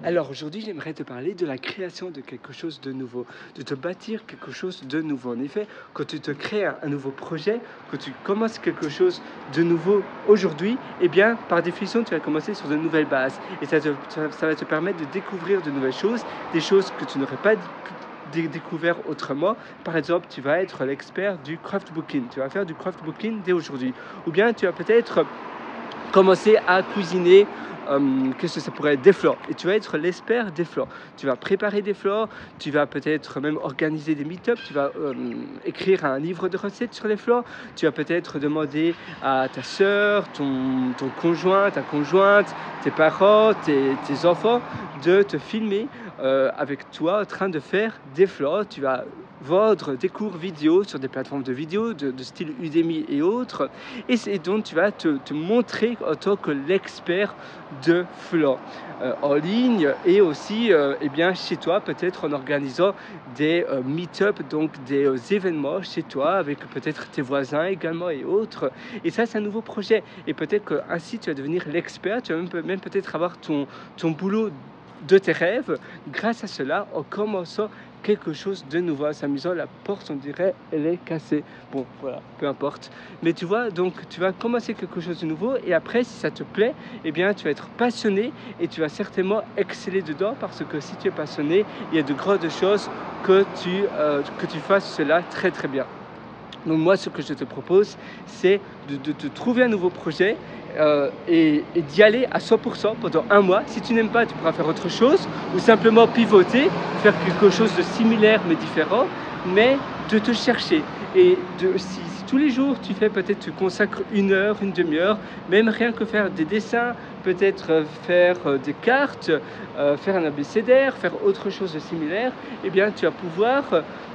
Alors aujourd'hui, j'aimerais te parler de la création de quelque chose de nouveau, de te bâtir quelque chose de nouveau. En effet, quand tu te crées un nouveau projet, quand tu commences quelque chose de nouveau aujourd'hui, eh bien, par définition, tu vas commencer sur de nouvelles bases. Et ça va te permettre de découvrir de nouvelles choses, des choses que tu n'aurais pas découvert autrement. Par exemple, tu vas être l'expert du craftbooking. Tu vas faire du craftbooking dès aujourd'hui. Ou bien tu vas peut-être commencer à cuisiner. Qu'est-ce que ça pourrait être? Des fleurs. Et tu vas être l'expert des fleurs. Tu vas préparer des fleurs, tu vas peut-être même organiser des meet-ups, tu vas écrire un livre de recettes sur les fleurs, tu vas peut-être demander à ta soeur, ton conjoint, ta conjointe, tes parents, tes enfants de te filmer avec toi en train de faire des fleurs. Tu vas vendre des cours vidéo sur des plateformes de vidéo de style Udemy et autres, et donc tu vas te montrer en tant que l'expert de fleurs en ligne, et aussi eh bien, chez toi, peut-être en organisant des meet-up, donc des événements chez toi avec peut-être tes voisins également et autres. Et ça, c'est un nouveau projet, et peut-être que ainsi tu vas devenir l'expert, tu vas même peut-être avoir ton boulot de tes rêves grâce à cela, en commençant quelque chose de nouveau. C'est amusant, la porte, on dirait, elle est cassée. Bon, voilà, peu importe. Mais tu vois, donc tu vas commencer quelque chose de nouveau, et après, si ça te plaît, eh bien, tu vas être passionné et tu vas certainement exceller dedans, parce que si tu es passionné, il y a de grandes chances que tu fasses cela très très bien. Donc moi, ce que je te propose, c'est de trouver un nouveau projet et d'y aller à 100% pendant un mois. Si tu n'aimes pas, tu pourras faire autre chose, ou simplement pivoter, faire quelque chose de similaire mais différent, mais de te chercher. Et si tous les jours tu fais, peut-être tu consacres une heure, une demi-heure, même rien que faire des dessins, peut-être faire des cartes, faire un abécédaire, faire autre chose de similaire, eh bien tu vas pouvoir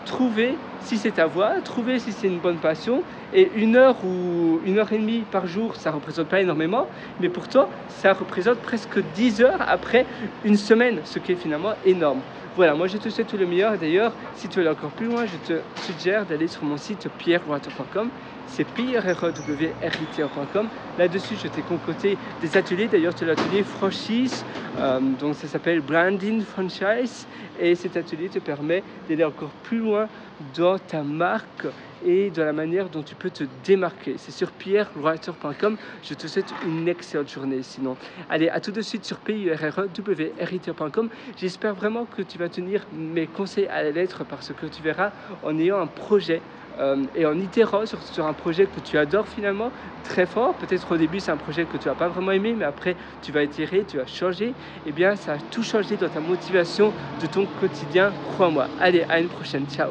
trouver si c'est ta voie, trouver si c'est une bonne passion. Et une heure ou une heure et demie par jour, ça ne représente pas énormément, mais pourtant ça représente presque 10 heures après une semaine, ce qui est finalement énorme. Voilà, moi je te souhaite tout le meilleur. D'ailleurs, si tu veux aller encore plus loin, je te suggère d'aller sur mon site pierrewriter.com. C'est pierrewriter.com. Là-dessus, je t'ai concocté des ateliers. D'ailleurs, c'est l'atelier franchise, donc ça s'appelle Branding Franchise. Et cet atelier te permet d'aller encore plus loin dans ta marque et dans la manière dont tu peux te démarquer. C'est sur pierrewriter.com. Je te souhaite une excellente journée sinon. Allez, à tout de suite sur pierrewriter.com. J'espère vraiment que tu vas tenir mes conseils à la lettre, parce que tu verras, en ayant un projet et en itérant sur un projet que tu adores finalement très fort, peut-être au début c'est un projet que tu vas pas vraiment aimer, mais après tu vas itérer, tu vas changer, et eh bien ça va tout changer dans ta motivation de ton quotidien, crois-moi. Allez, à une prochaine, ciao.